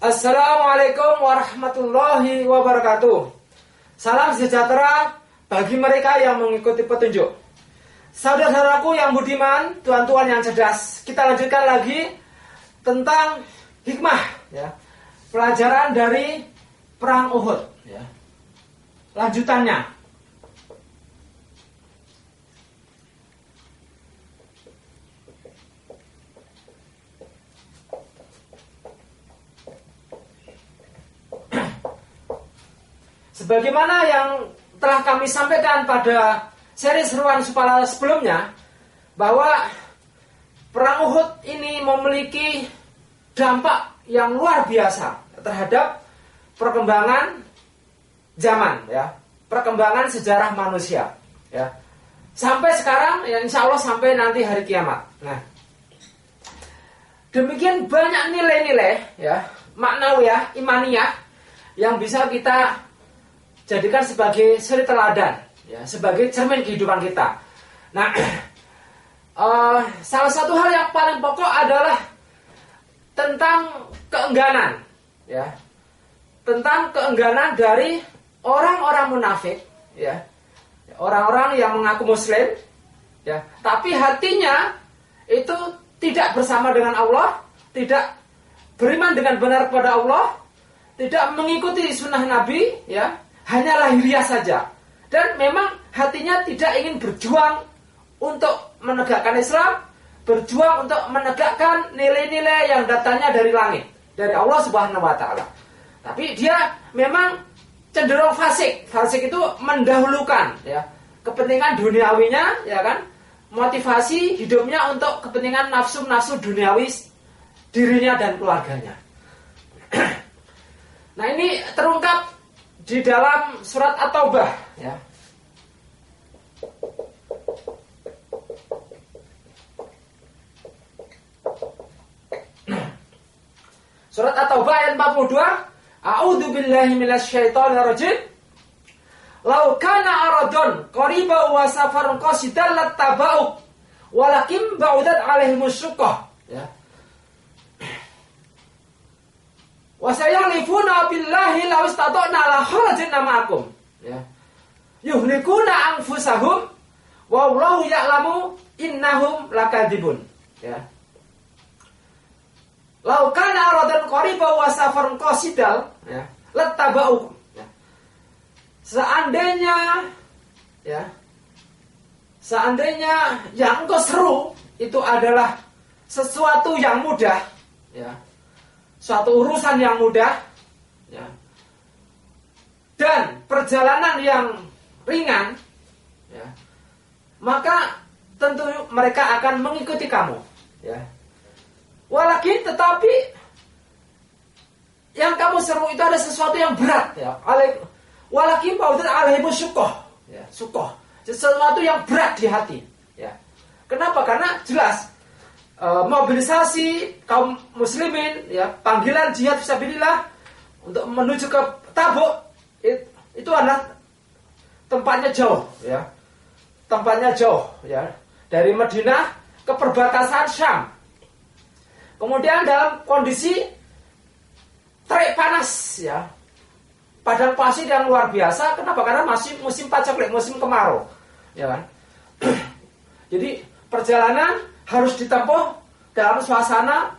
Assalamualaikum warahmatullahi wabarakatuh. Salam sejahtera bagi mereka yang mengikuti petunjuk. Saudara-saudaraku yang budiman, tuan-tuan yang cerdas, kita lanjutkan lagi tentang hikmah, ya. Pelajaran dari perang Uhud, ya. Lanjutannya. Sebagaimana yang telah kami sampaikan pada seri seruan Supala sebelumnya, bahwa perang Uhud ini memiliki dampak yang luar biasa terhadap perkembangan zaman, ya, perkembangan sejarah manusia, ya, sampai sekarang, ya, insya Allah sampai nanti hari kiamat. Nah, demikian banyak nilai-nilai, ya, maknawiyah, imaniyah yang bisa kita jadikan sebagai suri teladan, ya, sebagai cermin kehidupan kita. Nah, salah satu hal yang paling pokok adalah tentang keengganan, ya, tentang keengganan dari orang-orang munafik, ya, orang-orang yang mengaku Muslim, ya, tapi hatinya itu tidak bersama dengan Allah, tidak beriman dengan benar kepada Allah, tidak mengikuti sunnah Nabi, ya. Hanya lahiriah saja. Dan memang hatinya tidak ingin berjuang untuk menegakkan Islam, berjuang untuk menegakkan nilai-nilai yang datangnya dari langit, dari Allah Subhanahu wa taala. Tapi dia memang cenderung fasik. Fasik itu mendahulukan, ya, kepentingan duniawinya, ya kan? Motivasi hidupnya untuk kepentingan nafsu-nafsu duniawi dirinya dan keluarganya. Nah, ini terungkap di dalam surat At-Taubah, ya. Surat At-Taubah ayat 42, A'udzu billahi minasyaitonir rajim. Lau kana aradun qariba wa safarun qasidan lattaba'u walakin ba'udat alaihimus syuqqah, ya. Wa sayalifuna billahi law istata'na la kharajna ma'akum, ya. Yuhlikuna anfusahum wa wallahu ya'lamu innahum lakadzibun, ya. Lau kana aradan qariba wa safarun qasidal, ya, lattaba'u, ya. Seandainya yang engkau seru itu adalah sesuatu yang mudah, ya, suatu urusan yang mudah, ya, dan perjalanan yang ringan, ya, maka tentu mereka akan mengikuti kamu, ya. Walakin tetapi yang kamu seru itu ada sesuatu yang berat, ya. Walakin ba'udat alaihimus syuqqah, ya, syuqqah, sesuatu yang berat di hati, ya. Kenapa? Karena jelas mobilisasi kaum muslimin, ya, panggilan jihad fisabilillah untuk menuju ke Tabuk itu adalah tempatnya jauh, ya. Tempatnya jauh, ya, dari Madinah ke perbatasan Syam. Kemudian dalam kondisi terik panas, ya, padang pasir yang luar biasa. Kenapa? Karena masih musim paceklik, musim kemarau, ya kan. Jadi perjalanan harus ditempuh dalam suasana,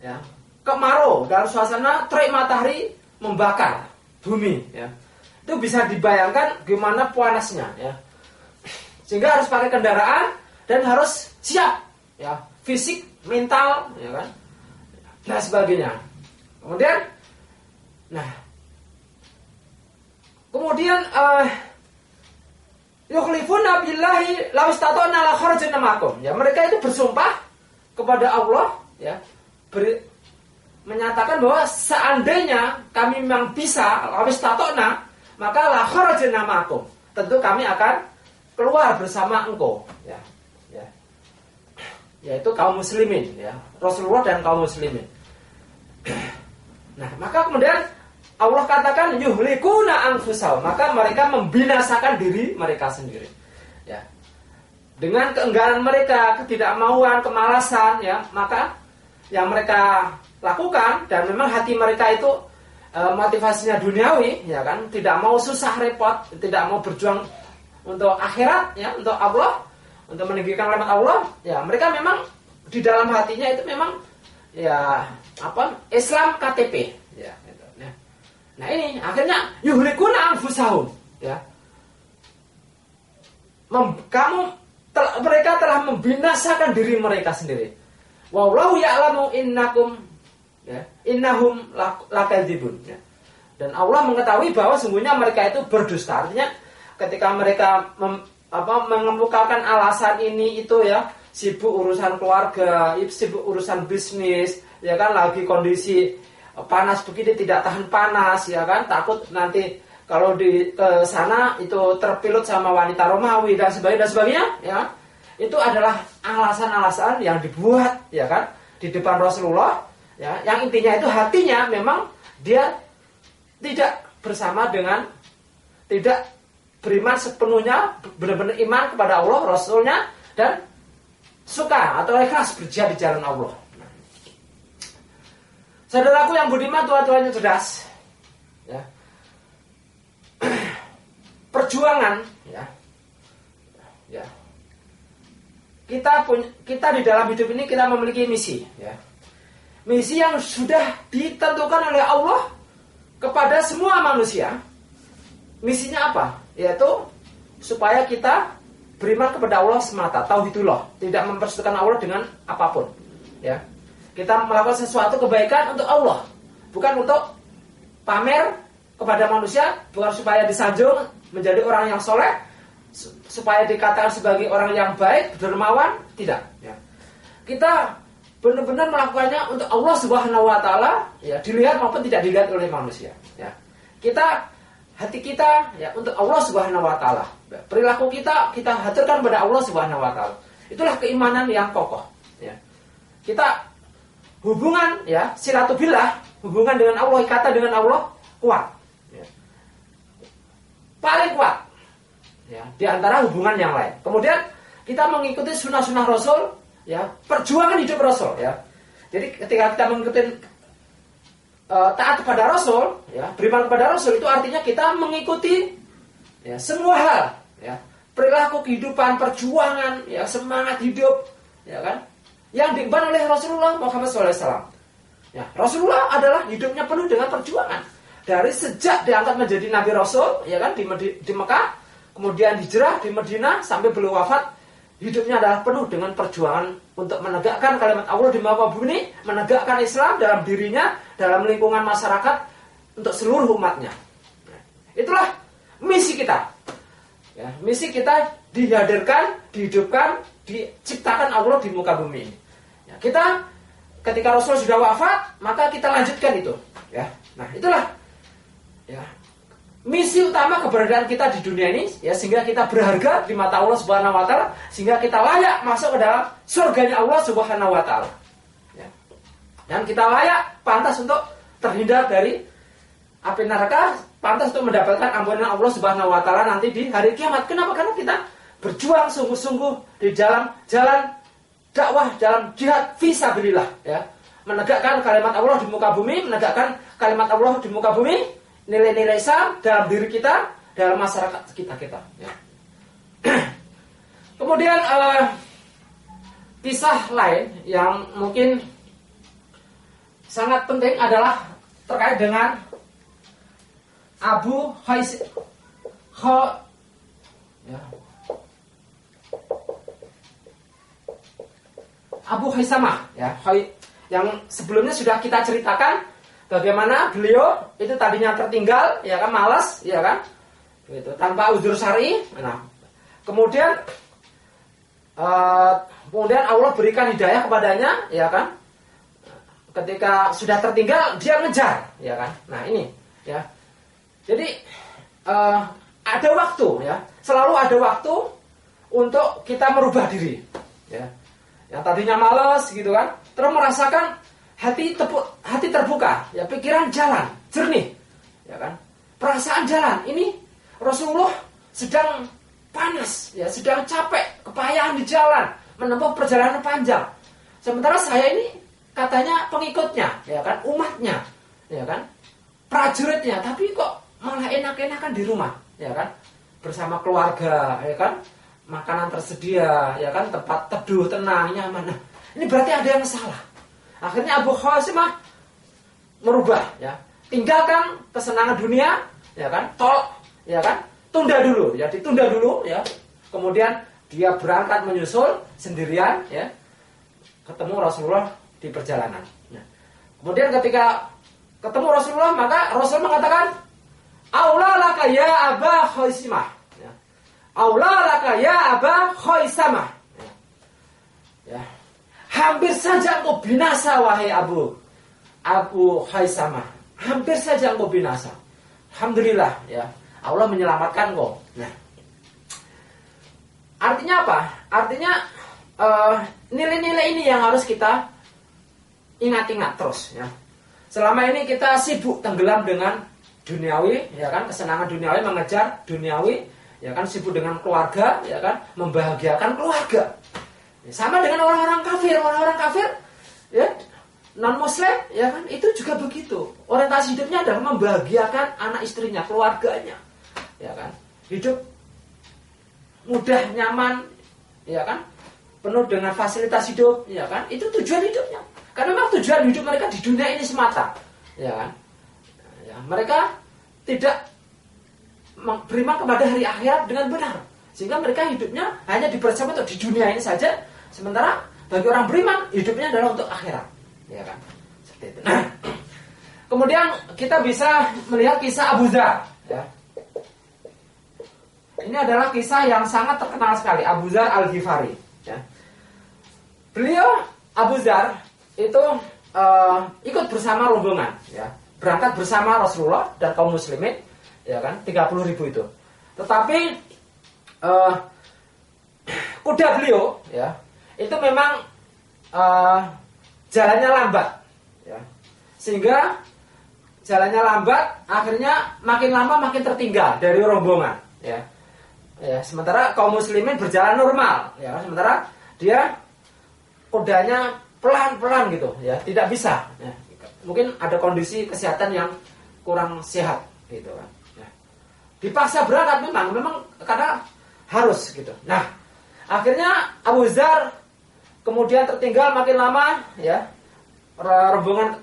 ya, kemarau, dalam suasana terik matahari membakar bumi, ya. Itu bisa dibayangkan gimana panasnya, ya. Sehingga harus pakai kendaraan dan harus siap, ya, fisik, mental, ya kan, dan sebagainya. Kemudian yukhlifuna billahi law istata'na la kharajna ma'akum, ya, mereka itu bersumpah kepada Allah, ya, menyatakan bahwa seandainya kami memang bisa law istata'na, maka la kharajna ma'akum, tentu kami akan keluar bersama engkau, ya, ya, yaitu kaum muslimin, ya, Rasulullah dan kaum muslimin. Nah, maka kemudian Allah katakan yuhlikuna anfusahum, maka mereka membinasakan diri mereka sendiri, ya. Dengan keengganan mereka, ketidakmauan, kemalasan, ya, maka yang mereka lakukan, dan memang hati mereka itu motivasinya duniawi, ya kan, tidak mau susah repot, tidak mau berjuang untuk akhirat, ya, untuk Allah, untuk meninggikan kalimat Allah, ya mereka memang di dalam hatinya itu memang ya Islam KTP, ya. Gitu. Nah ini akhirnya yuhlikuna anfusahum, ya. Mereka telah membinasakan diri mereka sendiri. Wallahu ya'lamu innakum, ya, innahum lakadzibun, ya. Dan Allah mengetahui bahwa sungguhnya mereka itu berdusta. Artinya ketika mereka mengemukakan alasan ini itu, ya, sibuk urusan keluarga, sibuk urusan bisnis, ya kan, lagi kondisi panas begini tidak tahan panas, ya kan, takut nanti kalau ke sana itu terpilut sama wanita Romawi dan sebagainya, ya. Itu adalah alasan-alasan yang dibuat, ya kan, di depan Rasulullah, ya, yang intinya itu hatinya memang dia tidak bersama dengan, tidak beriman sepenuhnya, benar-benar iman kepada Allah, Rasulnya, dan suka atau ikhlas berjihad di jalan Allah. Saudaraku yang budiman, Tuhan-Tuhan yang cerdas, ya. Perjuangan, ya. Kita di dalam hidup ini kita memiliki misi, ya. Misi yang sudah ditentukan oleh Allah kepada semua manusia. Misinya apa? Yaitu supaya kita beriman kepada Allah semata, tauhidullah, tidak mempersekutukan Allah dengan apapun, ya. Kita melakukan sesuatu kebaikan untuk Allah, bukan untuk pamer kepada manusia, bukan supaya disanjung menjadi orang yang soleh, supaya dikatakan sebagai orang yang baik, dermawan, tidak, ya. Kita benar-benar melakukannya untuk Allah Subhanahu wa taala, ya, dilihat maupun tidak dilihat oleh manusia, ya. Hati kita, ya, untuk Allah Subhanahu wa taala. Perilaku kita haturkan pada Allah Subhanahu wa taala. Itulah keimanan yang kokoh, ya. Kita hubungan, ya, silatubillah, hubungan dengan Allah, ikatan dengan Allah kuat, ya. Paling kuat, ya, di antara hubungan yang lain. Kemudian kita mengikuti sunnah-sunnah Rasul, ya, perjuangan hidup Rasul, ya. Jadi ketika kita mengikuti taat kepada Rasul, ya, beriman kepada Rasul, itu artinya kita mengikuti, ya, semua hal, ya, perilaku kehidupan, perjuangan, ya, semangat hidup, ya kan, yang diemban oleh Rasulullah Muhammad SAW. Ya, Rasulullah adalah hidupnya penuh dengan perjuangan. Dari sejak diangkat menjadi Nabi Rasul, ya kan, di Mekah, kemudian hijrah di Madinah sampai beliau wafat, hidupnya adalah penuh dengan perjuangan untuk menegakkan kalimat Allah di muka bumi, menegakkan Islam dalam dirinya, dalam lingkungan masyarakat, untuk seluruh umatnya. Itulah misi kita. Ya, misi kita dihadirkan, dihidupkan, diciptakan Allah di muka bumi ini. Ya, kita ketika Rasul sudah wafat, maka kita lanjutkan itu. Ya, nah itulah, ya, misi utama keberadaan kita di dunia ini, ya, sehingga kita berharga di mata Allah Subhanahu wa taala, sehingga kita layak masuk ke dalam surganya Allah Subhanahu wa taala. Ya. Dan kita layak, pantas untuk terhindar dari api neraka, pantas untuk mendapatkan ampunan Allah Subhanahu wa taala nanti di hari kiamat. Kenapa? Karena kita berjuang sungguh-sungguh di jalan dakwah, dalam jihad fisabilillah, ya. Menegakkan kalimat Allah di muka bumi, menegakkan kalimat Allah di muka bumi, nilai-nilai Islam dalam diri kita, dalam masyarakat kita, ya. Kemudian kisah lain yang mungkin sangat penting adalah terkait dengan Abu Haisamah, ya, yang sebelumnya sudah kita ceritakan bagaimana beliau itu tadinya tertinggal, ya kan, malas, ya kan, gitu, tanpa uzur syar'i. Nah, kemudian Allah berikan hidayah kepadanya, ya kan. Ketika sudah tertinggal, dia ngejar, ya kan. Nah ini, ya. Jadi ada waktu, ya, selalu ada waktu untuk kita merubah diri, ya. Yang tadinya malas, gitu kan, terus merasakan hati terbuka, ya, pikiran jalan, jernih, ya kan, perasaan jalan. Ini Rasulullah sedang panas, ya, sedang capek, kepayahan di jalan, menempuh perjalanan panjang. Sementara saya ini katanya pengikutnya, ya kan, umatnya, ya kan, prajuritnya, tapi kok malah enak-enakan di rumah, ya kan, bersama keluarga, ya kan, makanan tersedia, ya kan, tempat teduh, tenang, nyaman. Nah, ini berarti ada yang salah. Akhirnya Abu Khasimah merubah, ya, tinggalkan kesenangan dunia, ya kan, ya kan, tunda dulu, ya, ditunda dulu, ya. Kemudian dia berangkat menyusul sendirian, ya, ketemu Rasulullah di perjalanan. Nah, kemudian ketika ketemu Rasulullah, maka Rasul mengatakan, "Aula laka ya Aba Khaisamah." Ya. "Aula laka ya Aba Khaisamah." Ya. Ya. Hampir saja engkau binasa wahai Abu Khaisamah. Hampir saja engkau binasa. Alhamdulillah, ya. Allah menyelamatkan engkau. Nah, artinya apa? Artinya nilai-nilai ini yang harus kita ingat-ingat terus, ya. Selama ini kita sibuk tenggelam dengan duniawi, ya kan, kesenangan duniawi, mengejar duniawi, ya kan, sibuk dengan keluarga, ya kan, membahagiakan keluarga. Ya, sama dengan orang-orang kafir, ya, non-muslim, ya kan, itu juga begitu. Orientasi hidupnya adalah membahagiakan anak istrinya, keluarganya, ya kan, hidup mudah, nyaman, ya kan, penuh dengan fasilitas hidup, ya kan, itu tujuan hidupnya. Karena memang tujuan hidup mereka di dunia ini semata, ya kan, ya, mereka tidak beriman kepada hari akhirat dengan benar, sehingga mereka hidupnya hanya dipersiapkan untuk di dunia ini saja. Sementara bagi orang beriman hidupnya adalah untuk akhirat, ya kan, seperti itu. Nah, kemudian kita bisa melihat kisah Abu Dzar, ya. Ini adalah kisah yang sangat terkenal sekali, Abu Dzar Al-Ghifari, ya. Beliau Abu Dzar itu ikut bersama rombongan, ya, berangkat bersama Rasulullah dan kaum muslimin, ya kan, 30.000 itu. Tetapi kuda beliau, ya, itu memang jalannya lambat, ya, sehingga jalannya lambat, akhirnya makin lama makin tertinggal dari rombongan, ya. Ya, sementara kaum muslimin berjalan normal, ya, sementara dia kudanya pelan-pelan gitu, ya, tidak bisa, ya. Mungkin ada kondisi kesehatan yang kurang sehat gitu kan, ya. Dipaksa berangkat memang karena harus gitu. Nah, akhirnya Abu Dzar kemudian tertinggal makin lama, ya, rombongan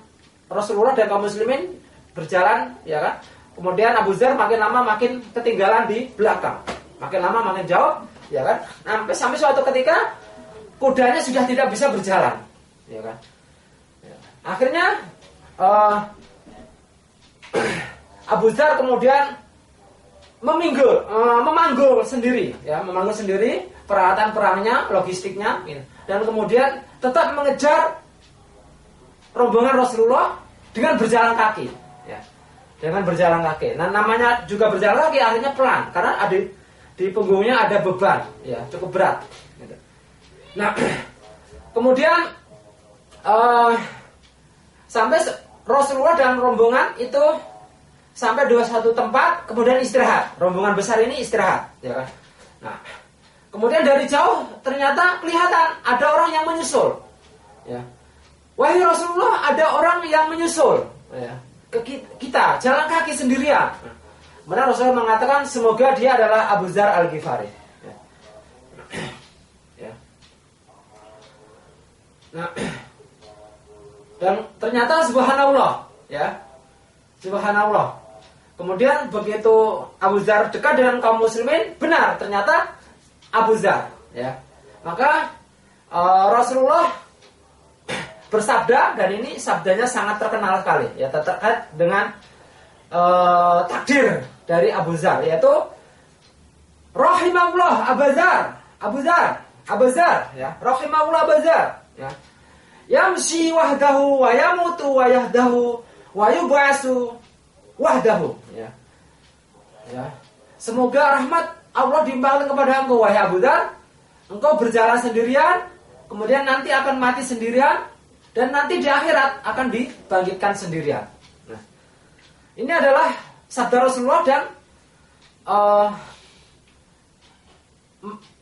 Rasulullah dan kaum muslimin berjalan, ya kan. Kemudian Abu Dzar makin lama makin ketinggalan di belakang, makin lama makin jauh, ya kan. Sampai suatu ketika kudanya sudah tidak bisa berjalan, ya kan. Ya. Akhirnya Abu Dzar kemudian memanggul sendiri, ya, memanggul sendiri peralatan perangnya, logistiknya, gitu. Dan kemudian tetap mengejar rombongan Rasulullah dengan berjalan kaki, ya, dengan berjalan kaki. Nah, namanya juga berjalan kaki, artinya pelan, karena ada di punggungnya ada beban, ya, cukup berat, gitu. Nah, kemudian sampai Rasulullah dan rombongan itu sampai di suatu tempat, kemudian istirahat. Rombongan besar ini istirahat, ya kan. Nah, kemudian dari jauh ternyata kelihatan ada orang yang menyusul, ya. Wahai Rasulullah, ada orang yang menyusul, ya, ke kita, jalan kaki sendirian. Kemudian Rasulullah mengatakan semoga dia adalah Abu Dzar Al-Ghifari, ya. Ya. Nah, dan ternyata subhanallah, ya, subhanallah. Kemudian begitu Abu Dzar dekat dengan kaum muslimin, benar ternyata Abu Dzar, ya. Maka Rasulullah bersabda, dan ini sabdanya sangat terkenal sekali, ya, terkait dengan takdir dari Abu Dzar, yaitu rahimahullah Abu Dzar, ya, rahimahullah Abu Dzar, ya. Yamshi wahdahu wa yamutu wa yahdahu wa yub'atsu wahdahu, ya. Ya. Semoga rahmat Allah dilimpahkan kepada engkau wahai Abu Dzar. Engkau berjalan sendirian, kemudian nanti akan mati sendirian, dan nanti di akhirat akan dibangkitkan sendirian. Nah, ini adalah sabda Rasulullah, dan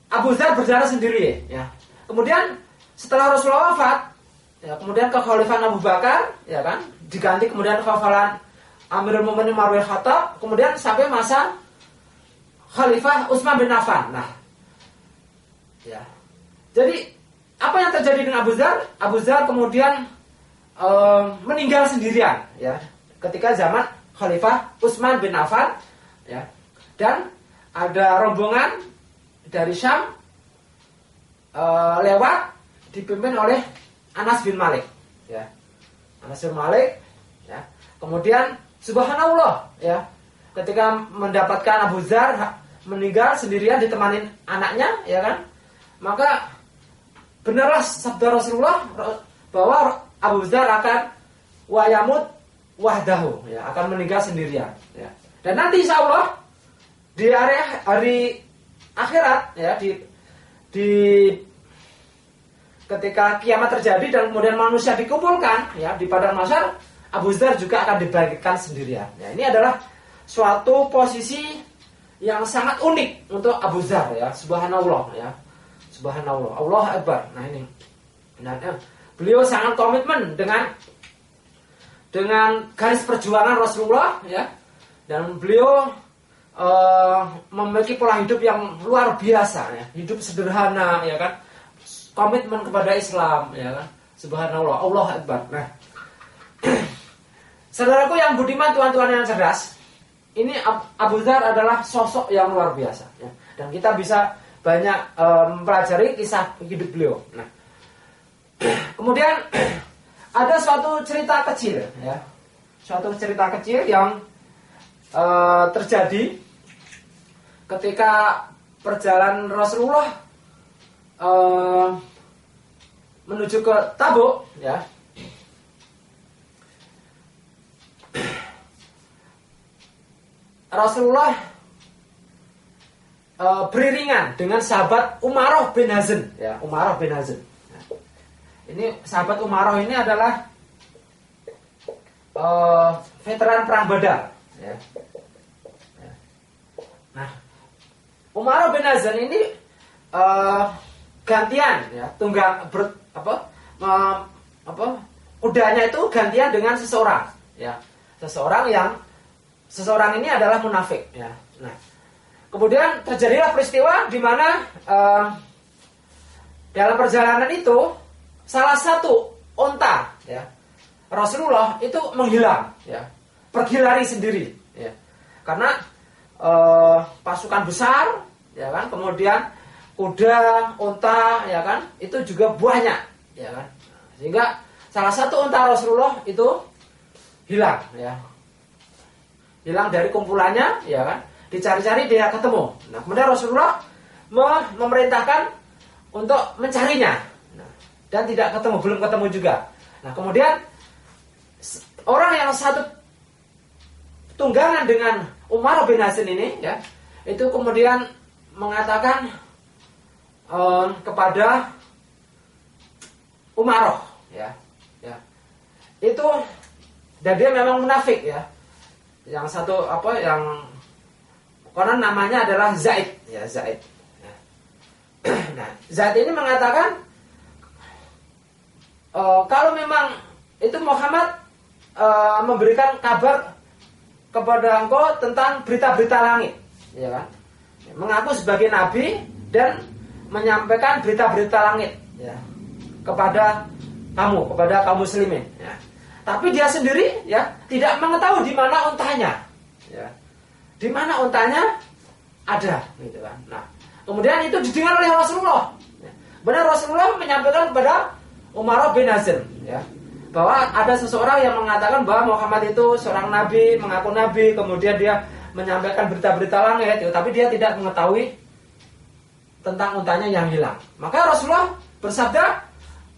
Abu Dzar berjalan sendiri, ya. Kemudian setelah Rasulullah wafat, ya, kemudian kekhalifahan Abu Bakar, ya kan, diganti kemudian kekhalifahan Amirul Mukminin Umar bin Khattab, kemudian sampai masa Khalifah Utsman bin Affan. Nah, ya. Jadi apa yang terjadi dengan Abu Dzar? Abu Dzar kemudian meninggal sendirian, ya, ketika zaman Khalifah Utsman bin Affan, ya. Dan ada rombongan dari Syam lewat dipimpin oleh Anas bin Malik, ya. Anas bin Malik, ya. Kemudian subhanallah, ya, ketika mendapatkan Abu Dzar meninggal sendirian ditemani anaknya, ya kan, maka benarlah sabda Rasulullah bahwa Abu Dzar akan wayamut wahdahu, ya, akan meninggal sendirian, ya. Dan nanti insya Allah di hari akhirat, ya, di ketika kiamat terjadi dan kemudian manusia dikumpulkan, ya, di padang mahsyar, Abu Dzar juga akan dibangkitkan sendirian. Ya, ini adalah suatu posisi yang sangat unik untuk Abu Dzar, ya. Subhanallah, ya. Subhanallah, Allah Akbar. Nah ini, beliau sangat komitmen dengan garis perjuangan Rasulullah, ya. Dan beliau memiliki pola hidup yang luar biasa, ya. Hidup sederhana, ya kan. Komitmen kepada Islam, ya kan. Subhanallah, Allah Akbar. Nah, saudaraku yang budiman, tuan-tuan yang cerdas, ini Abu Dzar adalah sosok yang luar biasa, ya. Dan kita bisa banyak mempelajari kisah hidup beliau. Nah, kemudian ada suatu cerita kecil, ya, suatu cerita kecil yang terjadi ketika perjalanan Rasulullah menuju ke Tabuk, ya. Rasulullah beriringan dengan sahabat Umarah bin Hazn, ya, Umarah bin Hazn. Nah, ini sahabat Umarah ini adalah veteran perang Badar, ya. Nah, Umarah bin Hazn ini gantian, ya, kudanya itu gantian dengan seseorang, ya, seseorang ini adalah munafik, ya. Nah, kemudian terjadilah peristiwa di mana dalam perjalanan itu salah satu onta, ya, Rasulullah itu menghilang, ya, pergi lari sendiri, ya, karena pasukan besar, ya kan, kemudian kuda, onta, ya kan, itu juga banyak, ya kan, sehingga salah satu onta Rasulullah itu hilang, ya, hilang dari kumpulannya, ya kan, dicari-cari tidak ketemu. Nah, kemudian Rasulullah memerintahkan untuk mencarinya, nah, dan tidak ketemu, belum ketemu juga. Nah, kemudian orang yang satu tunggangan dengan Umar bin Hazn ini, ya, itu kemudian mengatakan kepada Umarah, ya, itu, dan dia memang munafik, ya. Yang satu yang konon namanya adalah Zaid, ya, Zaid. Nah, Zaid ini mengatakan kalau memang itu Muhammad memberikan kabar kepada engkau tentang berita-berita langit, ya kan, mengaku sebagai nabi dan menyampaikan berita-berita langit, ya, kepada kaum muslimin, ya. Tapi dia sendiri, ya, tidak mengetahui di mana untanya, ya, di mana untanya ada, gitu kan. Nah, kemudian itu didengar oleh Rasulullah. Benar, Rasulullah menyampaikan kepada Umar bin Hazn, ya, bahwa ada seseorang yang mengatakan bahwa Muhammad itu seorang nabi, mengaku nabi, kemudian dia menyampaikan berita-berita langit, ya, tapi dia tidak mengetahui tentang untanya yang hilang. Maka Rasulullah bersabda,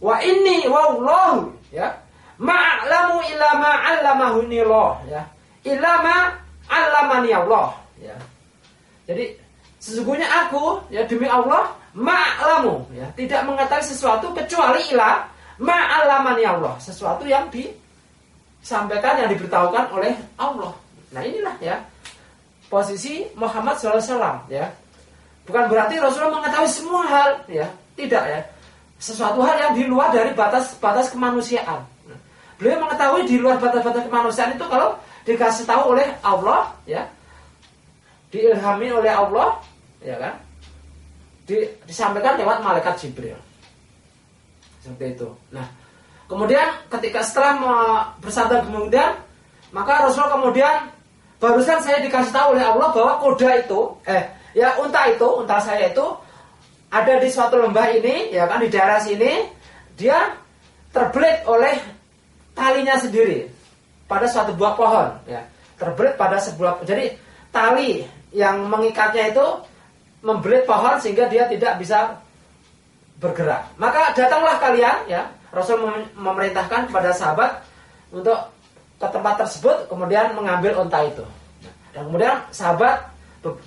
wa inni wallahu, ya, ma'lamu illa ma'allamahuni Allah, ya, illa ma'allamani Allah, ya. Jadi sesungguhnya aku, ya, demi Allah, ma'lamu, ya, tidak mengetahui sesuatu kecuali illa ma'allamani Allah, sesuatu yang disampaikan, yang diberitahukan oleh Allah. Nah, inilah, ya, posisi Muhammad SAW, ya. Bukan berarti Rasulullah mengetahui semua hal, ya, tidak, ya. sesuatu hal yang di luar dari batas-batas kemanusiaan. Beliau mengetahui di luar batas-batas kemanusiaan itu kalau dikasih tahu oleh Allah, ya, diilhami oleh Allah, ya kan, disampaikan lewat malaikat Jibril. Seperti itu. Nah, kemudian ketika setelah bersabda kemudian, maka Rasulullah kemudian, barusan saya dikasih tahu oleh Allah bahwa kuda itu, unta saya itu ada di suatu lembah ini, ya kan, di daerah sini, dia terbelit oleh talinya sendiri pada suatu buah pohon, ya, terbelit pada sebuah, jadi tali yang mengikatnya itu membelit pohon sehingga dia tidak bisa bergerak. Maka datanglah kalian, ya, Rasul memerintahkan kepada sahabat untuk ke tempat tersebut, kemudian mengambil unta itu. Dan kemudian sahabat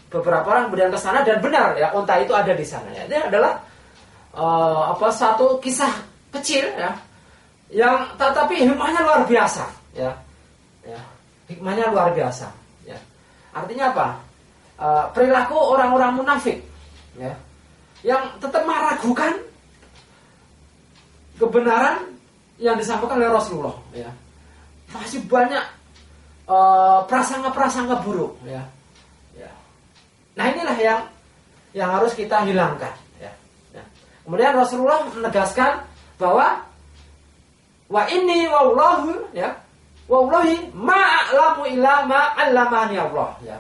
beberapa orang kemudian ke sana dan benar, ya, unta itu ada di sana. Ya, ini adalah satu kisah kecil, ya, yang tetapi hikmahnya luar biasa, ya, hikmahnya luar biasa, ya. Artinya apa? Perilaku orang-orang munafik, ya, yang tetap meragukan kebenaran yang disampaikan oleh Rasulullah, ya. Masih banyak prasangka-prasangka buruk, ya. Nah, inilah yang harus kita hilangkan, ya. Kemudian Rasulullah menegaskan bahwa wa inni wallahu, ya, wallahi ma'lamu illa ma'allamani Allah, ya.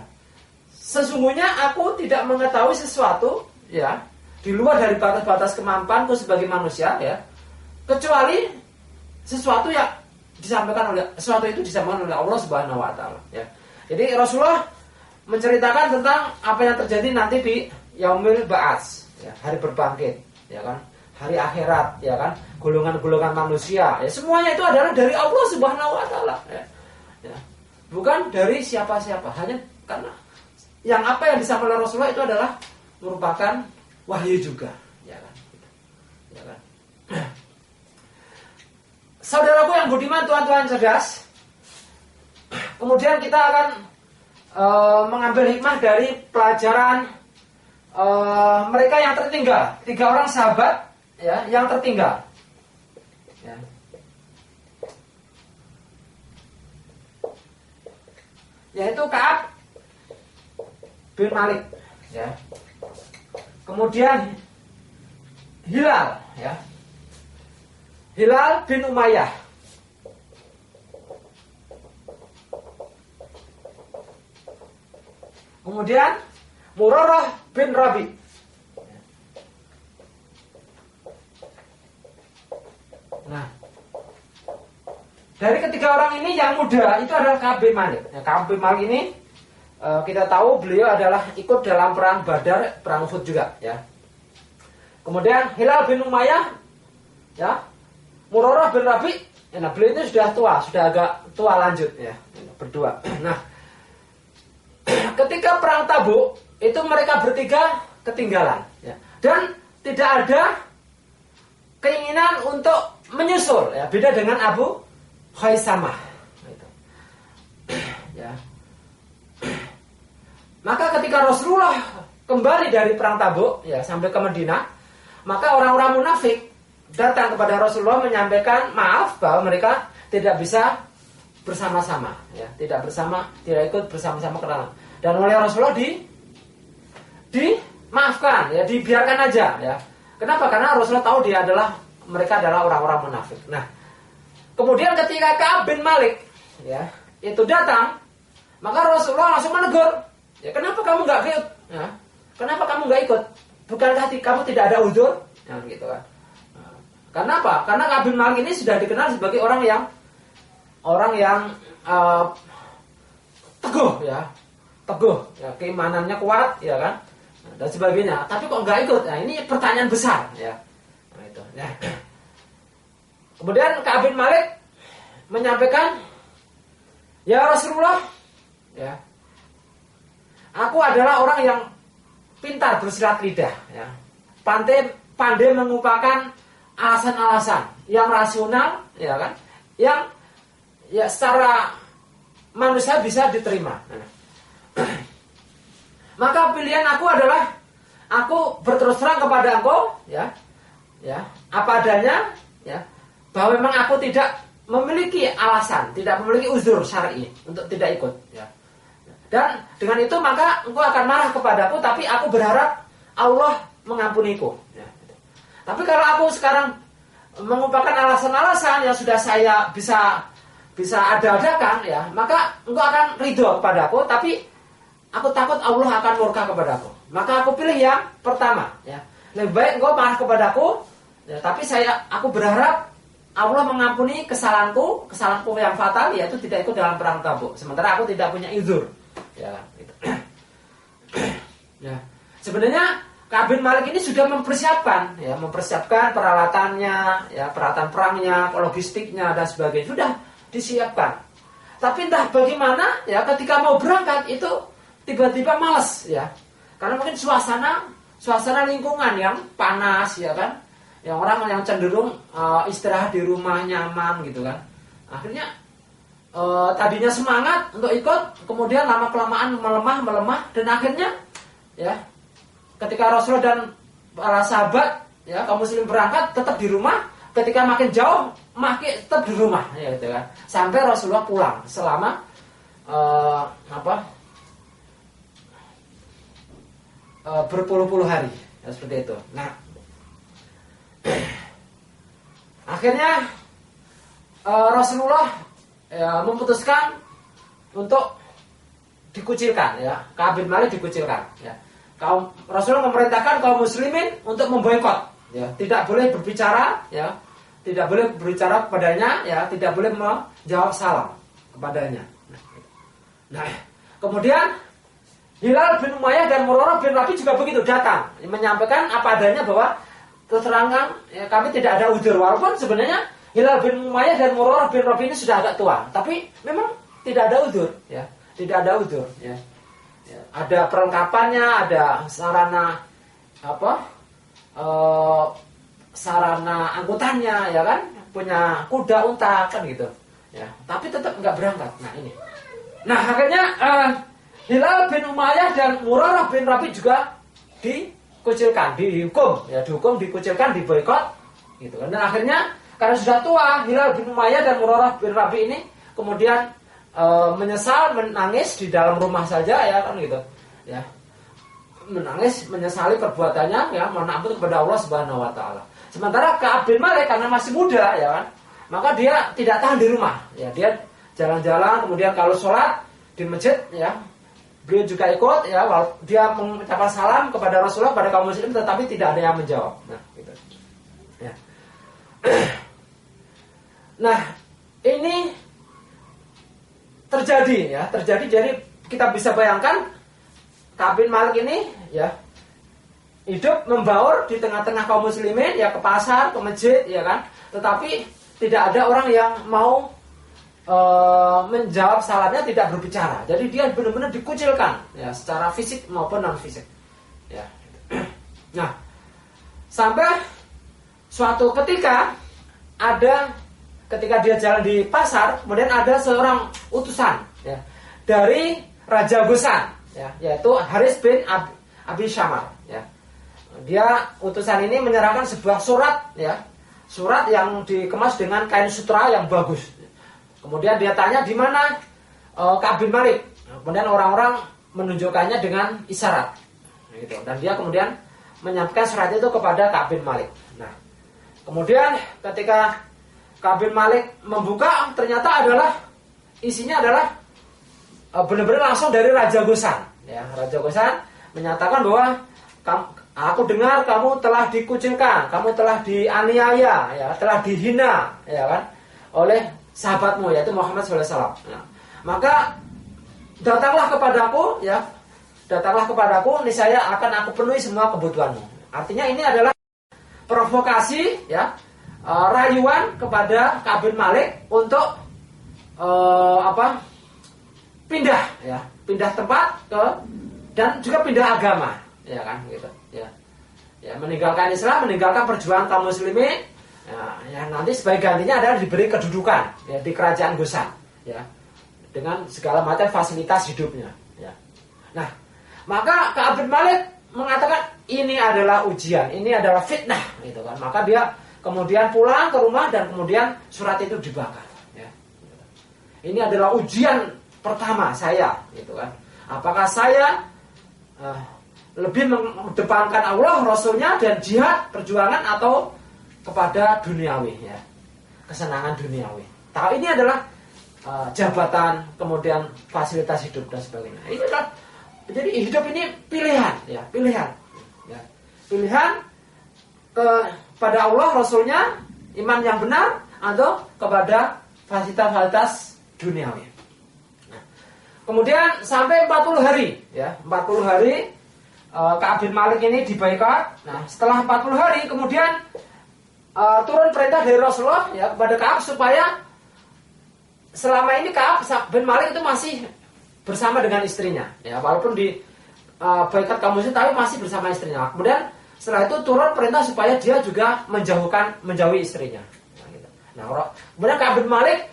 Sesungguhnya aku tidak mengetahui sesuatu, ya, di luar dari batas-batas kemampuanku sebagai manusia, ya, kecuali sesuatu yang disampaikan oleh Allah Subhanahu wa taala, ya. Jadi Rasulullah menceritakan tentang apa yang terjadi nanti di Yaumil Ba'ats, ya, hari berbangkit, ya kan, hari akhirat, ya kan, golongan-golongan manusia, ya, semuanya itu adalah dari Allah Subhanahu wa taala, ya. Bukan dari siapa-siapa, hanya karena yang apa yang disampaikan oleh Rasulullah itu adalah merupakan wahyu juga, ya kan. Ya kan. Saudaraku yang budiman, tuan-tuan cerdas, kemudian kita akan mengambil hikmah dari pelajaran mereka yang tertinggal, 3 orang sahabat, ya, yang tertinggal, ya. Yaitu Ka'ab bin Malik, ya. Kemudian Hilal, ya, Hilal bin Umayyah. Kemudian Murarah bin Rabi. Nah, dari ketiga orang ini yang muda itu adalah Ka'ab bin Malik. Ya, Ka'ab bin Malik ini kita tahu beliau adalah ikut dalam perang Badar, perang Uhud juga, ya. Kemudian Hilal bin Umayyah, ya, Murarah bin Rabi. Nah, beliau itu sudah tua, sudah agak tua lanjut, ya, berdua. Nah, ketika perang Tabuk itu mereka bertiga ketinggalan, ya, dan tidak ada keinginan untuk menyusul, ya, beda dengan Abu Khaisamah, gitu. Ya. Maka ketika Rasulullah kembali dari perang Tabuk, ya, sampai ke Madinah, maka orang-orang munafik datang kepada Rasulullah menyampaikan maaf bahwa mereka tidak bisa bersama-sama, ya, tidak ikut bersama-sama ke dalam. Dan oleh Rasulullah dimaafkan, ya, dibiarkan aja, ya. Kenapa? Karena Rasulullah tahu mereka adalah orang-orang munafik. Nah, kemudian ketika Ka'ab bin Malik, ya, itu datang, maka Rasulullah langsung menegur, ya, kenapa kamu nggak ikut? Ya, kenapa kamu nggak ikut? Bukankah kamu tidak ada uzur? Ya, gitu kan. Karena apa? Karena Ka'ab bin Malik ini sudah dikenal sebagai orang yang teguh, ya. Teguh, ya, keimanannya kuat, ya kan, dan sebagainya. Tapi kok nggak ikut? Nah, ini pertanyaan besar, ya. Nah, itu, ya. Kemudian Ka'ab bin Malik menyampaikan, ya Rasulullah, ya, aku adalah orang yang pintar bersilat lidah, ya, pandai mengupakan alasan-alasan yang rasional, ya kan, yang, ya, secara manusia bisa diterima. Nah, maka pilihan aku adalah aku berterus terang kepada engkau, ya, ya, apa adanya, ya, bahwa memang aku tidak memiliki alasan, tidak memiliki uzur syar'i untuk tidak ikut, ya. Dan dengan itu maka engkau akan marah kepadaku, tapi aku berharap Allah mengampuniku. Ya. Tapi kalau aku sekarang mengumpulkan alasan-alasan yang sudah saya bisa ada-adakan, ya, maka engkau akan ridho kepadaku, tapi aku takut Allah akan murka kepadaku. Maka aku pilih yang pertama, ya. Lebih baik engkau marah kepadaku, ya, tapi aku berharap Allah mengampuni kesalahanku yang fatal, yaitu tidak ikut dalam perang Tabuk. Sementara aku tidak punya uzur, ya. Gitu. Ya. Sebenarnya Ka'ab bin Malik ini sudah mempersiapkan peralatannya, ya, peralatan perangnya, logistiknya dan sebagainya sudah disiapkan. Tapi entah bagaimana, ya, ketika mau berangkat itu tiba-tiba malas, ya, karena mungkin suasana lingkungan yang panas, ya kan, yang orang yang cenderung istirahat di rumah nyaman gitu kan. Akhirnya tadinya semangat untuk ikut, kemudian lama kelamaan melemah dan akhirnya, ya, ketika Rasulullah dan para sahabat, ya, kaum muslim berangkat tetap di rumah, ketika makin jauh makin tetap di rumah, ya, gitu kan. Sampai Rasulullah pulang selama berpuluh-puluh hari, ya, seperti itu. Nah, akhirnya Rasulullah, ya, memutuskan untuk dikucilkan, ya, Ka'ab bin Malik dikucilkan, ya. Rasulullah memerintahkan kaum muslimin untuk memboikot, ya, tidak boleh berbicara, ya, tidak boleh berbicara kepadanya, ya, tidak boleh menjawab salam kepadanya. Nah, kemudian Hilal bin Umayyah dan Murarah bin Rabi juga begitu datang, menyampaikan apa adanya bahwa keterangan, ya, kami tidak ada uzur, walaupun sebenarnya Hilal bin Umayyah dan Murarah bin Rabi ini sudah agak tua, tapi memang tidak ada uzur, ya, tidak ada uzur, ya. Ya, ada perlengkapannya, ada sarana sarana angkutannya, ya kan, punya kuda, unta kan gitu, ya. Tapi tetap nggak berangkat. Nah ini. Nah akhirnya Hilal bin Umayyah dan Murarah bin Rabi juga dikucilkan, dihukum, dikucilkan, diboikot, gitu kan. Dan akhirnya karena sudah tua, Hilal bin Umayyah dan Murarah bin Rabi ini kemudian menyesal, menangis di dalam rumah saja, ya kan gitu, ya, menangis, menyesali perbuatannya, ya, mohon ampun kepada Allah Subhanahu Wa Taala. Sementara Ka'ab bin Malik karena masih muda, ya kan, maka dia tidak tahan di rumah, ya, dia jalan-jalan, kemudian kalau sholat di masjid, ya, beliau juga ikut, ya, dia mengucapkan salam kepada Rasulullah, pada kaum muslim, tetapi tidak ada yang menjawab. Nah, gitu. Ya. Nah, ini terjadi, jadi kita bisa bayangkan Ka'ab bin Malik ini, ya, hidup membaur di tengah-tengah kaum muslimin, ya, ke pasar, ke masjid, ya kan, tetapi tidak ada orang yang mau menjawab salamnya, tidak berbicara. Jadi dia benar-benar dikucilkan, ya, secara fisik maupun non fisik, ya. Nah, sampai suatu ketika ketika dia jalan di pasar, kemudian ada seorang utusan, ya, dari Raja Ghassan, ya, yaitu Haris bin Abi Syamar, ya. Dia utusan ini menyerahkan sebuah surat, ya, surat yang dikemas dengan kain sutra yang bagus. Kemudian dia tanya di mana Ka'ab bin Malik. Kemudian orang-orang menunjukkannya dengan isyarat, gitu. Dan dia kemudian menyampaikan surat itu kepada Ka'ab bin Malik. Nah, kemudian ketika Ka'ab bin Malik membuka, ternyata isinya adalah benar-benar langsung dari Raja Ghassan, ya. Raja Ghassan menyatakan bahwa aku dengar kamu telah dikucilkan, kamu telah dianiaya, ya, telah dihina, ya kan, oleh sahabatmu, yaitu Muhammad SAW. Nah, maka datanglah kepadaku, niscaya akan aku penuhi semua kebutuhanmu. Artinya ini adalah provokasi, ya, rayuan kepada Ka'ab bin Malik untuk pindah tempat dan juga pindah agama, ya kan, gitu, ya, meninggalkan Islam, meninggalkan perjuangan kaum muslimin, ya, nanti sebagai gantinya adalah diberi kedudukan, ya, di kerajaan Ghassan, ya, dengan segala macam fasilitas hidupnya, ya. Nah, maka Ka'ab bin Malik mengatakan ini adalah ujian, ini adalah fitnah, gitu kan. Maka dia kemudian pulang ke rumah dan kemudian surat itu dibakar. Ya. Ini adalah ujian pertama saya, gitu kan. Apakah saya lebih mengedepankan Allah, Rasulnya dan jihad, perjuangan atau kepada duniawi, ya, kesenangan duniawi. Tahu ini adalah jabatan, kemudian fasilitas hidup dan sebagainya. Ini adalah, jadi hidup ini pilihan, ya, pilihan, ya, pilihan kepada Allah, Rasulnya, iman yang benar atau kepada fasilitas duniawi. Nah, kemudian sampai 40 hari, ya, 40 hari Ka'ab bin Malik ini dibaikat. Nah, setelah 40 hari kemudian turun perintah dari Rasulullah, ya, kepada Ka'ab supaya selama ini Ka'ab bin Malik itu masih bersama dengan istrinya, ya, walaupun di baikat kaum muslimin tapi masih bersama istrinya. Kemudian setelah itu turun perintah supaya dia juga menjauhi istrinya. Nah, gitu. Nah, kemudian Ka'ab bin Malik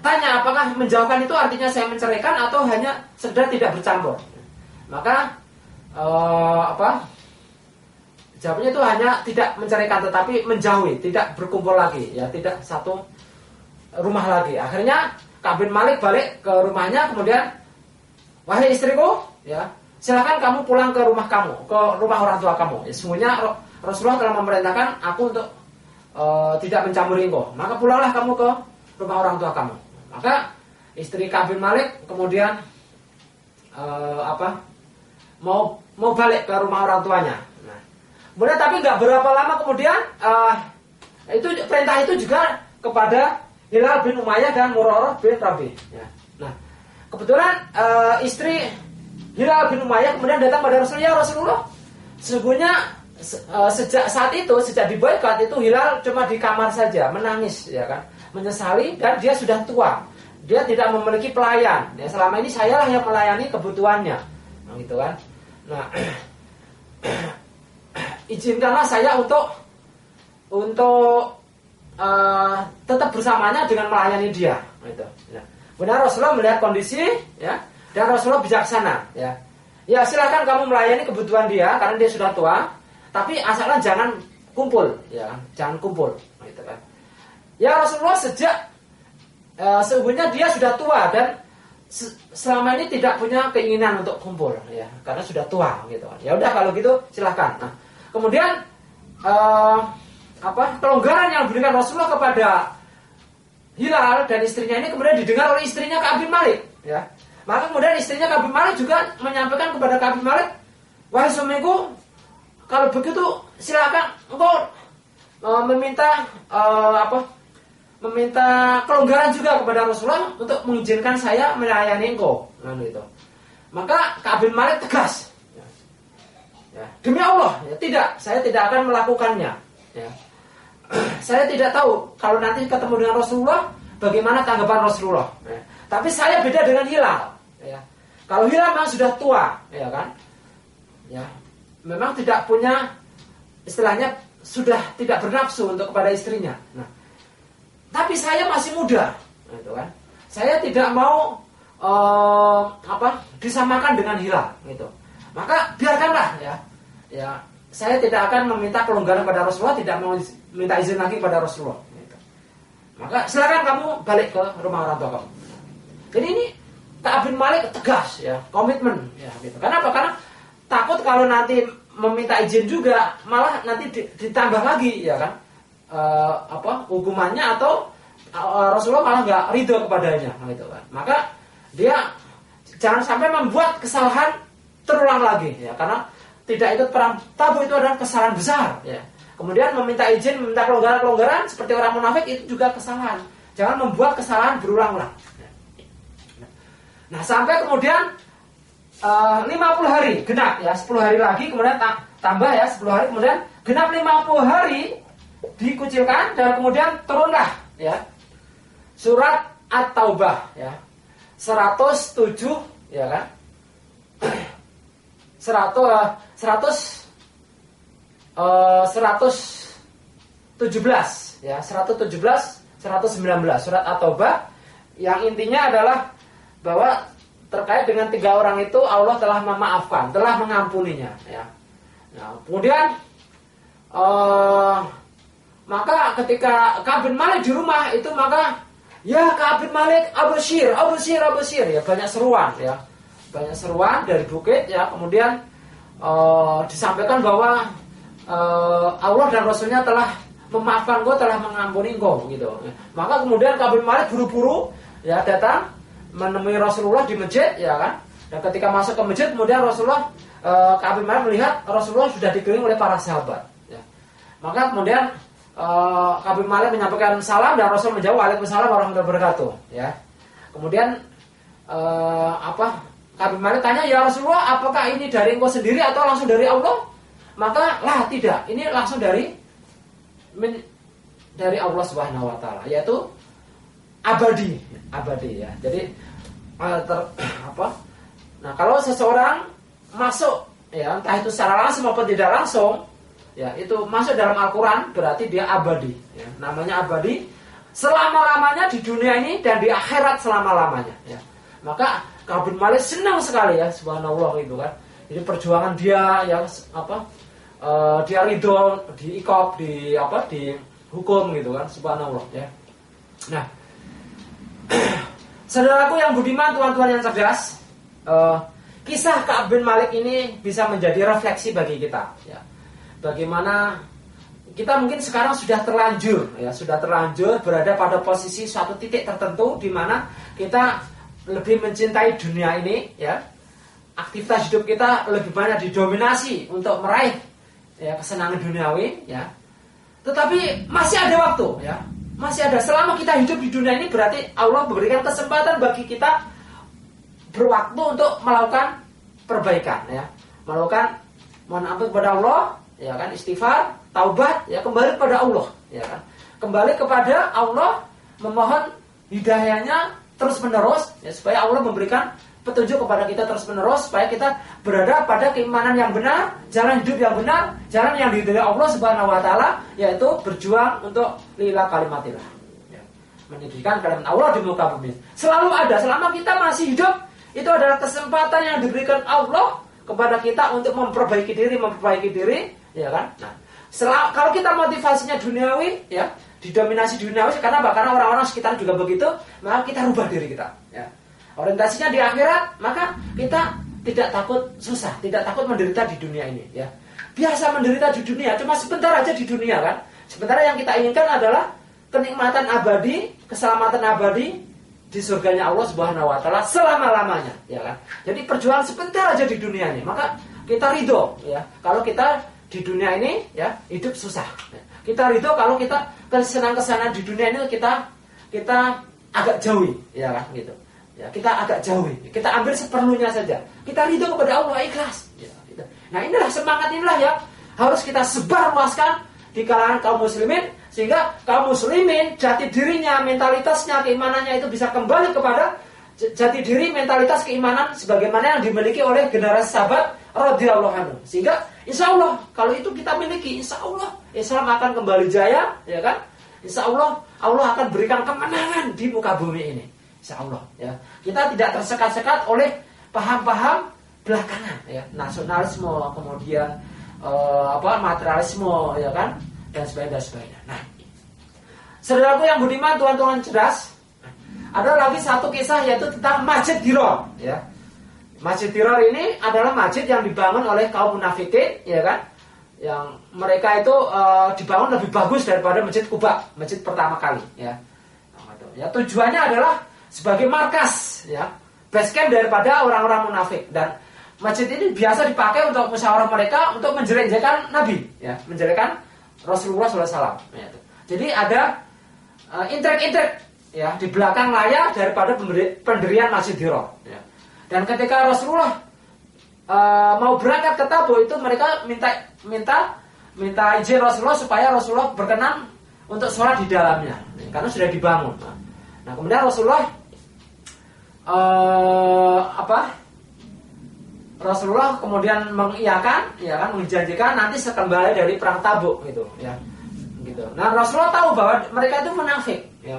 tanya apakah menjauhkan itu artinya saya menceraikan atau hanya sekedar tidak bercampur. Maka jawabnya itu hanya tidak menceraikan tetapi menjauhi, tidak berkumpul lagi, ya, tidak satu rumah lagi. Akhirnya Ka'ab bin Malik balik ke rumahnya, kemudian, wahai istriku, ya, silakan kamu pulang ke rumah kamu, ke rumah orang tua kamu. Ya, sesungguhnya Rasulullah telah memerintahkan aku untuk tidak mencampuri engkau. Maka pulanglah kamu ke rumah orang tua kamu. Maka istri Ka'ab bin Malik kemudian mau balik ke rumah orang tuanya. Nah, kemudian tapi nggak berapa lama kemudian itu perintah itu juga kepada Hilal bin Umayyah dan Murarah bin Rabi. Ya. Nah, kebetulan istri Hilal bin Umayyah kemudian datang pada Rasulullah. Ya Rasulullah, sesungguhnya sejak saat itu, sejak dibaikat itu Hilal cuma di kamar saja, menangis, ya kan, menyesali, dan dia sudah tua. Dia tidak memiliki pelayan. Ya, selama ini sayalah yang melayani kebutuhannya. Nah, gitu kan. Nah, izinkanlah saya untuk tetap bersamanya dengan melayani dia. Gitu. Ya. Benar, Rasulullah melihat kondisi, ya, dan Rasulullah bijaksana. Ya, ya silakan kamu melayani kebutuhan dia karena dia sudah tua. Tapi asalkan jangan kumpul, ya, jangan kumpul. Gitu kan. Ya Rasulullah sesungguhnya dia sudah tua dan selama ini tidak punya keinginan untuk kumpul, ya, karena sudah tua, gitu. Ya udah kalau gitu silahkan. Nah, kemudian kelonggaran yang diberikan Rasulullah kepada Hilal dan istrinya ini kemudian didengar oleh istrinya Ka'ab bin Malik, ya. Maka kemudian istrinya Ka'ab bin Malik juga menyampaikan kepada Ka'ab bin Malik, wahai suamiku, kalau begitu silakan engkau meminta kelonggaran juga kepada Rasulullah untuk mengizinkan saya melayani engkau. Nah, gitu. Maka Ka'ab bin Malik tegas, ya, demi Allah, ya, saya tidak akan melakukannya. Ya. Saya tidak tahu kalau nanti ketemu dengan Rasulullah bagaimana tanggapan Rasulullah. Ya. Tapi saya beda dengan Hilal. Ya. Kalau Hilal memang sudah tua, ya kan, ya, memang tidak punya, istilahnya sudah tidak bernafsu untuk kepada istrinya. Nah, tapi saya masih muda, gitu kan. Saya tidak mau disamakan dengan Hilal, gitu. Maka biarkanlah, ya. Ya, saya tidak akan meminta kelonggaran pada Rasulullah, tidak mau minta izin lagi pada Rasulullah. Gitu. Maka silakan kamu balik ke rumah orang tua kamu. Jadi ini Ka'ab bin Malik tegas, ya, komitmen, ya, gitu. Kenapa? Karena takut kalau nanti meminta izin juga malah nanti ditambah lagi, ya kan. Hukumannya atau Rasulullah malah nggak ridho kepadanya, gitu kan. Maka dia jangan sampai membuat kesalahan terulang lagi, ya, karena tidak ikut perang Tabuk itu adalah kesalahan besar, ya. Kemudian meminta izin, meminta kelonggaran seperti orang munafik itu juga kesalahan. Jangan membuat kesalahan berulang-ulang. Nah, sampai kemudian 50 hari genap, ya, 10 hari lagi kemudian tambah, ya, 10 hari kemudian genap 50 hari dikucilkan dan kemudian turunlah, ya, surat At-Taubah, ya, 107, ya kan, 117, ya, 119 surat At-Taubah yang intinya adalah bahwa terkait dengan 3 orang itu Allah telah memaafkan, telah mengampuninya. Ya. Nah, kemudian maka ketika Ka'ab bin Malik di rumah itu, maka ya Ka'ab bin Malik absyir, ya banyak seruan, ya banyak seruan dari bukit, ya kemudian disampaikan bahwa Allah dan Rasulnya telah memaafkan engkau, telah mengampuni engkau, gitu. Maka kemudian Ka'ab bin Malik buru-buru ya datang menemui Rasulullah di masjid, ya kan. Dan ketika masuk ke masjid, kemudian Rasulullah Ka'ab bin Malik melihat Rasulullah sudah dikelilingi oleh para sahabat. Ya. Maka kemudian Ka'ab bin Malik menyampaikan salam dan Rasul menjawab waalaikumsalam warahmatullahi wabarakatuh. Ya. Kemudian Ka'ab bin Malik tanya, ya Rasulullah, apakah ini dari engkau sendiri atau langsung dari Allah? Maka tidak, ini langsung dari Allah Subhanahu wa taala, yaitu abadi ya. Jadi nah, kalau seseorang masuk, ya entah itu secara langsung maupun tidak langsung, ya itu masuk dalam Al-Qur'an, berarti dia abadi, ya. Namanya abadi selama-lamanya di dunia ini dan di akhirat selama-lamanya, ya. Maka Ka'ab bin Malik senang sekali, ya, subhanallah, gitu kan. Jadi perjuangan dia yang dia ridho, diikop, dihukum, gitu kan, subhanallah, ya. Nah, saudaraku yang budiman, tuan-tuan yang cerdas, kisah Ka'ab bin Malik ini bisa menjadi refleksi bagi kita, ya. Bagaimana kita mungkin sekarang sudah terlanjur berada pada posisi suatu titik tertentu di mana kita lebih mencintai dunia ini, ya. Aktivitas hidup kita lebih banyak didominasi untuk meraih, ya, kesenangan duniawi, ya. Tetapi masih ada waktu, ya. Masih ada, selama kita hidup di dunia ini berarti Allah memberikan kesempatan bagi kita berwaktu untuk melakukan perbaikan, ya. Melakukan mohon ampun kepada Allah, ya kan, istighfar, taubat, ya, kembali kepada Allah, ya kan. Kembali kepada Allah, memohon hidayahnya terus-menerus, ya, supaya Allah memberikan petunjuk kepada kita terus-menerus, supaya kita berada pada keimanan yang benar, jalan hidup yang benar, jalan yang diridhoi Allah Subhanahu wa taala, yaitu berjuang untuk lillah kalimatillah, ya, meninggikan kalimat Allah di muka bumi. Selalu ada, selama kita masih hidup, itu adalah kesempatan yang diberikan Allah kepada kita untuk memperbaiki diri, ya kan? Nah, kalau kita motivasinya duniawi, ya, didominasi duniawi, karena orang-orang sekitar juga begitu, maka kita rubah diri kita, ya. Orientasinya di akhirat, maka kita tidak takut susah, tidak takut menderita di dunia ini, ya. Biasa menderita di dunia, cuma sebentar aja di dunia, kan. Sebentar yang kita inginkan adalah kenikmatan abadi, keselamatan abadi di surganya Allah Subhanahu wa taala selama-lamanya, ya kan. Jadi perjuangan sebentar aja di dunia ini, maka kita ridho, ya. Kalau kita di dunia ini, ya, hidup susah. Kita ridho kalau kita kesenangan di dunia ini kita agak jauhi, ya kan, gitu. Ya, kita agak jauhi, kita ambil seperlunya saja. Kita ridho kepada Allah, ikhlas. Ya, gitu. Nah, inilah semangat inilah yang harus kita sebarluaskan di kalangan kaum muslimin, sehingga kaum muslimin jati dirinya, mentalitasnya, keimanannya itu bisa kembali kepada jati diri, mentalitas, keimanan sebagaimana yang dimiliki oleh generasi sahabat radhiyallahu anhu. Sehingga insya Allah kalau itu kita miliki, insya Allah Islam akan kembali jaya, ya kan? Insya Allah Allah akan berikan kemenangan di muka bumi ini. Insya Allah, ya. Kita tidak tersekat-sekat oleh paham-paham belakangan, ya, nasionalisme, kemudian materialisme, ya kan, dan sebagainya. Nah, saudaraku yang budiman, tuan-tuan cerdas, ada lagi satu kisah yaitu tentang Masjid Dirar, ya. Masjid Dirar ini adalah masjid yang dibangun oleh kaum munafikin, ya kan, yang mereka itu dibangun lebih bagus daripada Masjid Quba, masjid pertama kali, ya. Ya, tujuannya adalah sebagai markas, ya, base camp daripada orang-orang munafik, dan masjid ini biasa dipakai untuk musyawarah mereka untuk menjelek-jelekan Nabi, ya, menjelekkan Rasulullah SAW. Ya, jadi ada intrik-intrik, ya, di belakang layar daripada pendirian Masjid Dirar. Ya. Dan ketika Rasulullah mau berangkat ke Tabuk itu mereka minta izin Rasulullah supaya Rasulullah berkenan untuk sholat di dalamnya, ya, karena sudah dibangun. Nah, kemudian Rasulullah Rasulullah kemudian mengiyakan, ya kan, menjanjikan nanti sekembali dari perang Tabuk, gitu, ya, gitu. Nah, Rasulullah tahu bahwa mereka itu munafik, ya,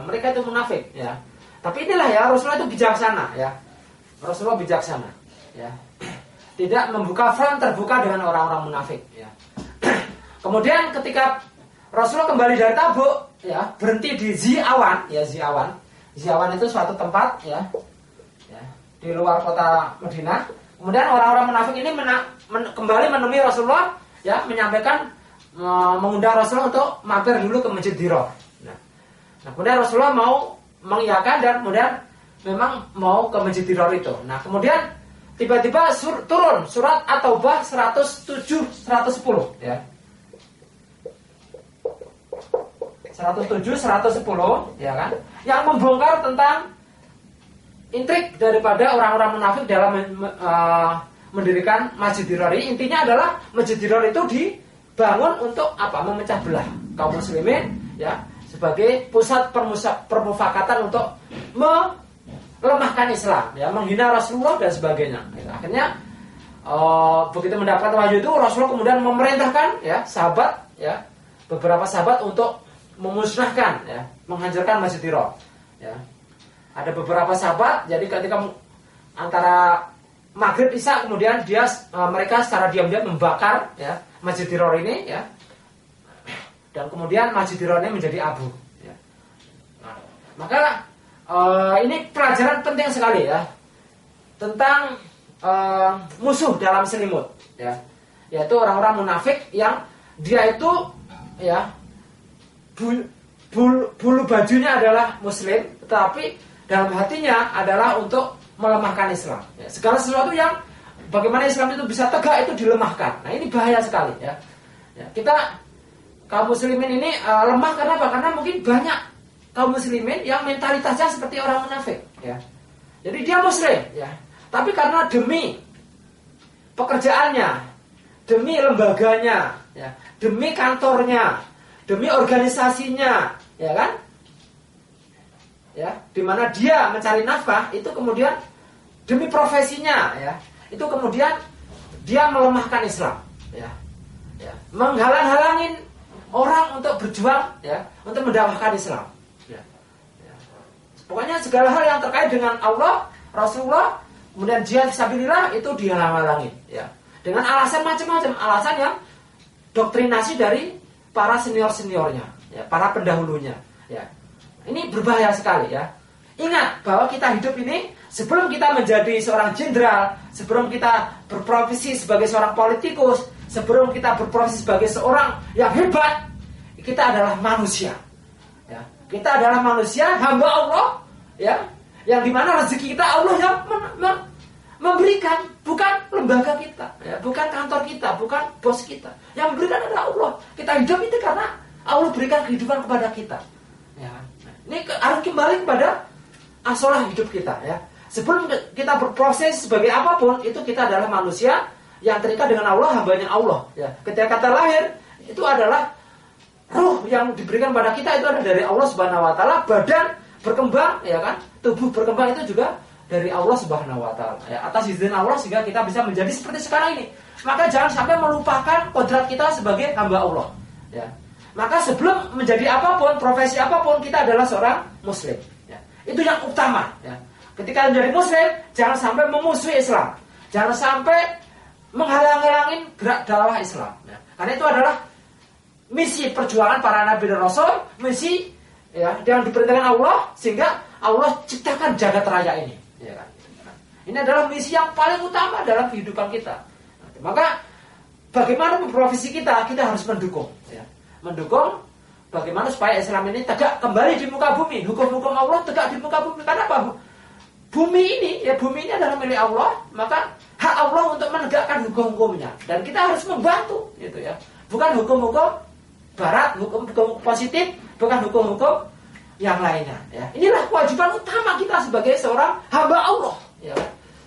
ya. Tapi inilah, ya, Rasulullah itu bijaksana, ya. Rasulullah bijaksana, ya. Tidak membuka front terbuka dengan orang-orang munafik, ya. Kemudian ketika Rasulullah kembali dari Tabuk, ya, berhenti di Zi'awan, ya, Zi'awan. Zi'awan itu suatu tempat, ya, di luar kota Madinah. Kemudian orang-orang munafik ini kembali menemui Rasulullah, ya, menyampaikan mengundang Rasulullah untuk mampir dulu ke Masjid Dirar. Nah, kemudian Rasulullah mau mengiyakan dan kemudian memang mau ke Masjid Dirar itu. Nah, kemudian tiba-tiba turun surat At-Taubah 107 110, ya. 107 110, ya kan? Yang membongkar tentang intrik daripada orang-orang munafik dalam mendirikan Masjid Dirar. Intinya adalah Masjid Dirar itu dibangun untuk apa? Memecah belah kaum muslimin, ya, sebagai pusat permufakatan untuk melemahkan Islam, ya, menghina Rasulullah dan sebagainya. Akhirnya begitu mendapat wahyu itu, Rasulullah kemudian memerintahkan, ya, sahabat, ya, beberapa sahabat untuk memusnahkan, ya, menghancurkan Masjid Dirar, ya. Ada beberapa sahabat, jadi ketika antara Maghrib Isya kemudian mereka secara diam-diam membakar, ya, Masjid Dirar ini, ya, dan kemudian Masjid Dirar ini menjadi abu, ya. Nah, maka ini pelajaran penting sekali, ya, tentang musuh dalam selimut, ya, yaitu orang-orang munafik yang dia itu, ya, bulu bajunya adalah Muslim, tetapi dalam hatinya adalah untuk melemahkan Islam, ya. Segala sesuatu yang bagaimana Islam itu bisa tegak itu dilemahkan. Nah, ini bahaya sekali, ya. Kita kaum muslimin ini lemah karena apa? Karena mungkin banyak kaum muslimin yang mentalitasnya seperti orang munafik, ya. Jadi dia Muslim, ya, tapi karena demi pekerjaannya, demi lembaganya, ya, demi kantornya, demi organisasinya, ya kan? Ya, di mana dia mencari nafkah itu kemudian demi profesinya, ya, itu kemudian dia melemahkan Islam, ya, menghalang-halangin orang untuk berjuang, ya, untuk mendakwahkan Islam, ya. Pokoknya segala hal yang terkait dengan Allah, Rasulullah, kemudian jihad fisabilillah itu dihalang-halangin, ya, dengan alasan macam-macam, alasan yang doktrinasi dari para senior-seniornya, ya, para pendahulunya, ya. Ini berbahaya sekali, ya. Ingat bahwa kita hidup ini sebelum kita menjadi seorang jenderal, sebelum kita berprofesi sebagai seorang politikus, sebelum kita berprofesi sebagai seorang yang hebat, kita adalah manusia, ya. Kita adalah manusia, hamba Allah, ya, yang dimana rezeki kita Allah yang memberikan, bukan lembaga kita, ya, bukan kantor kita, bukan bos kita. Yang memberikan adalah Allah. Kita hidup itu karena Allah berikan kehidupan kepada kita, ya. Ini harus kembali kepada asalah hidup kita, ya. Sebelum kita berproses sebagai apapun, itu kita adalah manusia yang terikat dengan Allah, hambanya Allah, ya. Ketika kita lahir, itu adalah ruh yang diberikan pada kita, itu adalah dari Allah Subhanahu wa taala. Badan berkembang, ya kan? Tubuh berkembang itu juga dari Allah Subhanahu wa taala, ya. Atas izin Allah sehingga kita bisa menjadi seperti sekarang ini. Maka jangan sampai melupakan kodrat kita sebagai hamba Allah, ya. Maka sebelum menjadi apapun, profesi apapun, kita adalah seorang muslim, ya. Itu yang utama, ya. Ketika menjadi muslim, jangan sampai memusuhi Islam, jangan sampai menghalang-halangin gerak dakwah Islam, ya. Karena itu adalah misi perjuangan para nabi dan rasul, misi, ya, yang diperintahkan Allah sehingga Allah ciptakan jagat raya ini, ya kan? Ini adalah misi yang paling utama dalam kehidupan kita. Maka bagaimana profesi kita harus mendukung, ya. Mendukung bagaimana supaya Islam ini tegak kembali di muka bumi, hukum-hukum Allah tegak di muka bumi. Karena apa? Bumi ini adalah milik Allah, maka hak Allah untuk menegakkan hukum-hukumnya, dan kita harus membantu, gitu, ya. Bukan hukum-hukum barat, hukum-hukum positif, bukan hukum-hukum yang lainnya, ya. Inilah kewajiban utama kita sebagai seorang hamba Allah, ya.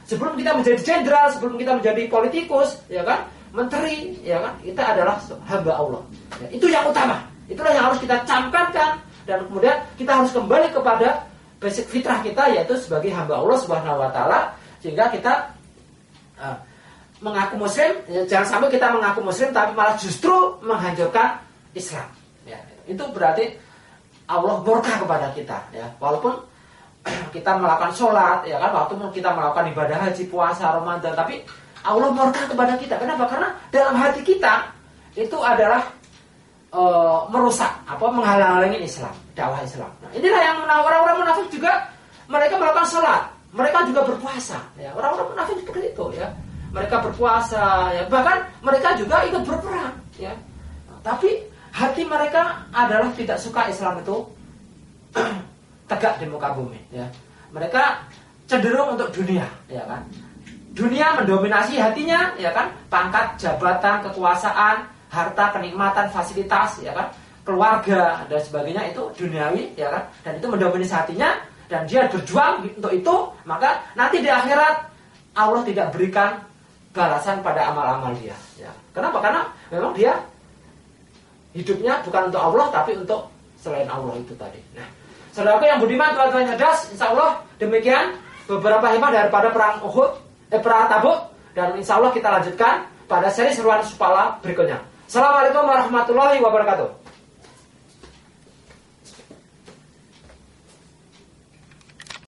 Sebelum kita menjadi jenderal, sebelum kita menjadi politikus, ya kan, menteri, ya kan, kita adalah hamba Allah, ya. Itu yang utama. Itulah yang harus kita camkankan, dan kemudian kita harus kembali kepada basic fitrah kita, yaitu sebagai hamba Allah Subhanahu wa taala, sehingga kita mengaku muslim, ya, jangan sampai kita mengaku muslim tapi malah justru menghancurkan Islam, ya. Itu berarti Allah murka kepada kita, ya. Walaupun kita melakukan sholat, ya kan, waktu kita melakukan ibadah haji, puasa, Ramadan, tapi Allah murka kepada kita. Kenapa? Karena dalam hati kita itu adalah merusak, menghalang-halangi Islam, dakwah Islam. Nah, inilah yang orang-orang munafik juga, mereka melakukan sholat, mereka juga berpuasa. Ya, orang-orang munafik seperti itu, ya. Mereka berpuasa, ya, bahkan mereka juga ikut berperang, ya. Nah, tapi hati mereka adalah tidak suka Islam itu tegak di muka bumi, ya. Mereka cenderung untuk dunia, ya kan. Dunia mendominasi hatinya, ya kan. Pangkat, jabatan, kekuasaan, harta, kenikmatan, fasilitas, ya kan. Keluarga dan sebagainya itu duniawi, ya kan. Dan itu mendominasi hatinya dan dia berjuang untuk itu, maka nanti di akhirat Allah tidak berikan balasan pada amal-amal dia, ya. Kenapa? Karena memang dia hidupnya bukan untuk Allah tapi untuk selain Allah itu tadi. Nah, saudaraku yang budiman, Tuhan cerdas, insya Allah demikian beberapa hikmah daripada perang Uhud, perang Tabuk, dan insya Allah kita lanjutkan pada seri seruan Supala berikutnya. Assalamualaikum warahmatullahi wabarakatuh.